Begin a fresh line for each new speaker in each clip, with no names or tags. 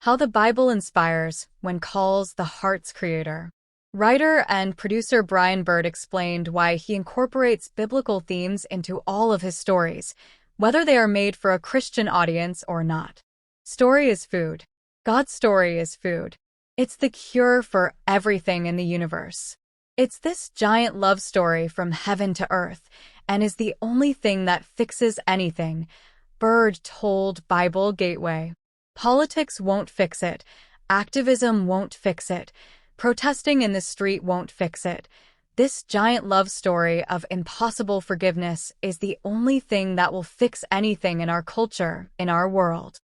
How the Bible inspires when calls the heart's creator. Writer and producer Brian Bird explained why he incorporates biblical themes into all of his stories, whether they are made for a Christian audience or not. Story is food. God's story is food. It's the cure for everything in the universe. It's this giant love story from heaven to earth, and is the only thing that fixes anything, Bird told Bible Gateway. Politics won't fix it. Activism won't fix it. Protesting in the street won't fix it. This giant love story of impossible forgiveness is the only thing that will fix anything in our culture, in our world.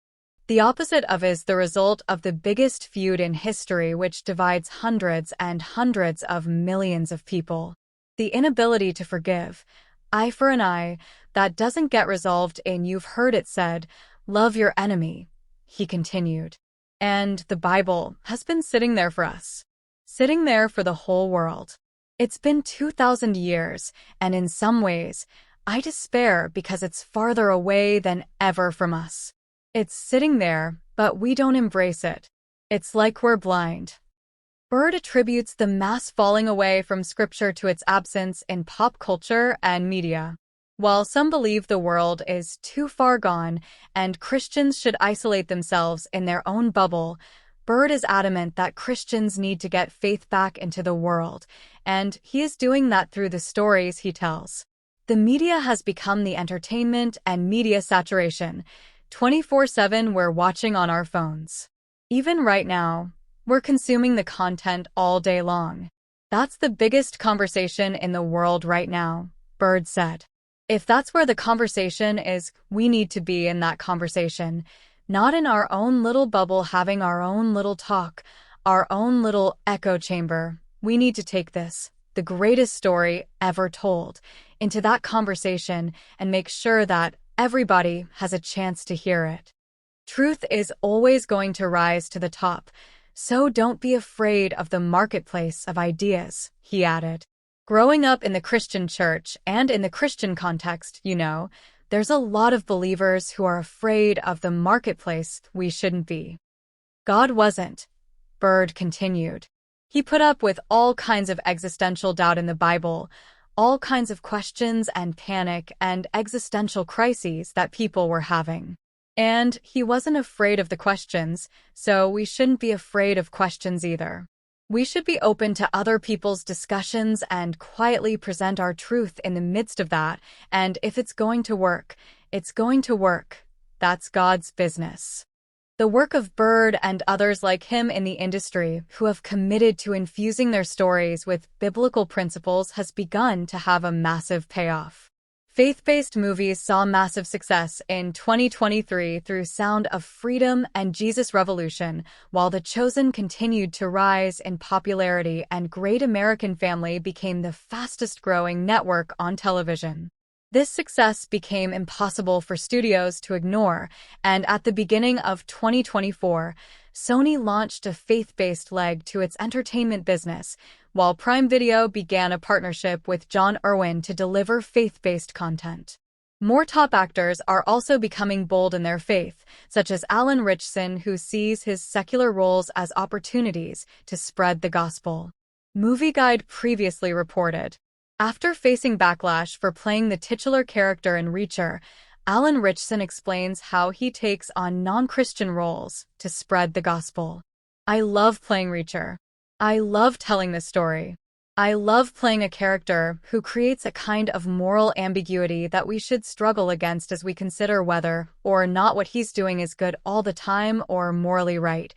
The opposite of is the result of the biggest feud in history, which divides hundreds and hundreds of millions of people. The inability to forgive, eye for an eye, that doesn't get resolved in "you've heard it said, love your enemy," he continued. And the Bible has been sitting there for us. Sitting there for the whole world. It's been 2,000 years, and in some ways, I despair because it's farther away than ever from us. It's sitting there, but we don't embrace it. It's like we're blind. Bird attributes the mass falling away from Scripture to its absence in pop culture and media. While some believe the world is too far gone and Christians should isolate themselves in their own bubble, Bird is adamant that Christians need to get faith back into the world, and he is doing that through the stories he tells. The media has become the entertainment and media saturation. 24/7 we're watching on our phones. Even right now, we're consuming the content all day long. That's the biggest conversation in the world right now, Bird said. If that's where the conversation is, we need to be in that conversation, not in our own little bubble having our own little talk, our own little echo chamber. We need to take this, the greatest story ever told, into that conversation and make sure that everybody has a chance to hear it. Truth is always going to rise to the top, so don't be afraid of the marketplace of ideas, he added. Growing up in the Christian church and in the Christian context, there's a lot of believers who are afraid of the marketplace. We shouldn't be. God wasn't, Bird continued. He put up with all kinds of existential doubt in the Bible, all kinds of questions and panic and existential crises that people were having. And he wasn't afraid of the questions, so we shouldn't be afraid of questions either. We should be open to other people's discussions and quietly present our truth in the midst of that, and if it's going to work, it's going to work. That's God's business. The work of Bird and others like him in the industry who have committed to infusing their stories with biblical principles has begun to have a massive payoff. Faith-based movies saw massive success in 2023 through Sound of Freedom and Jesus Revolution, while The Chosen continued to rise in popularity and Great American Family became the fastest-growing network on television. This success became impossible for studios to ignore, and at the beginning of 2024, Sony launched a faith-based leg to its entertainment business, while Prime Video began a partnership with John Irwin to deliver faith-based content. More top actors are also becoming bold in their faith, such as Alan Ritchson, who sees his secular roles as opportunities to spread the gospel. Movie Guide previously reported, after facing backlash for playing the titular character in Reacher, Alan Ritchson explains how he takes on non-Christian roles to spread the gospel. I love playing Reacher. I love telling this story. I love playing a character who creates a kind of moral ambiguity that we should struggle against as we consider whether or not what he's doing is good all the time or morally right,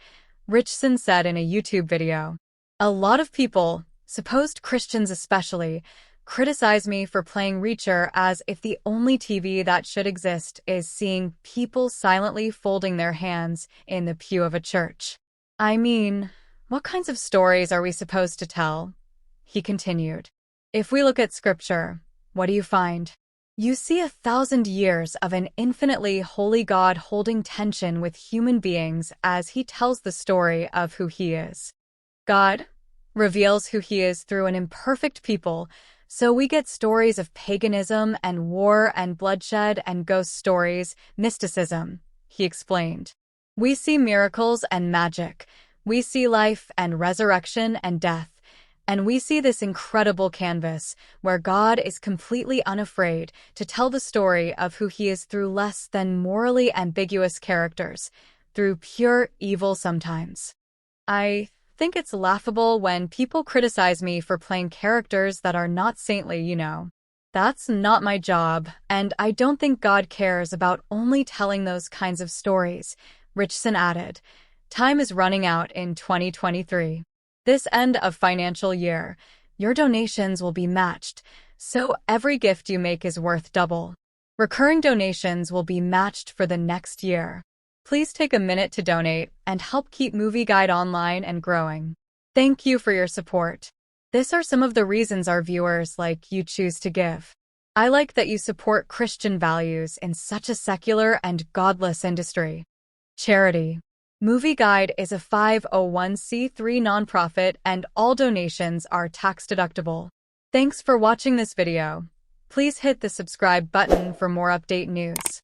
Ritchson said in a YouTube video. A lot of people, supposed Christians especially, criticize me for playing Reacher as if the only TV that should exist is seeing people silently folding their hands in the pew of a church. I mean, what kinds of stories are we supposed to tell? He continued. If we look at Scripture, what do you find? You see 1,000 years of an infinitely holy God holding tension with human beings as he tells the story of who he is. God reveals who he is through an imperfect people, so we get stories of paganism and war and bloodshed and ghost stories, mysticism, he explained. We see miracles and magic. We see life and resurrection and death. And we see this incredible canvas where God is completely unafraid to tell the story of who he is through less than morally ambiguous characters, through pure evil sometimes. I think it's laughable when people criticize me for playing characters that are not saintly. That's not my job, and I don't think God cares about only telling those kinds of stories, Richson added. Time is running out in 2023. This end of financial year, your donations will be matched, so every gift you make is worth double. Recurring donations will be matched for the next year. Please take a minute to donate and help keep Movie Guide online and growing. Thank you for your support. These are some of the reasons our viewers like you choose to give. I like that you support Christian values in such a secular and godless industry. Charity. Movie Guide is a 501c3 nonprofit and all donations are tax-deductible. Thanks for watching this video. Please hit the subscribe button for more update news.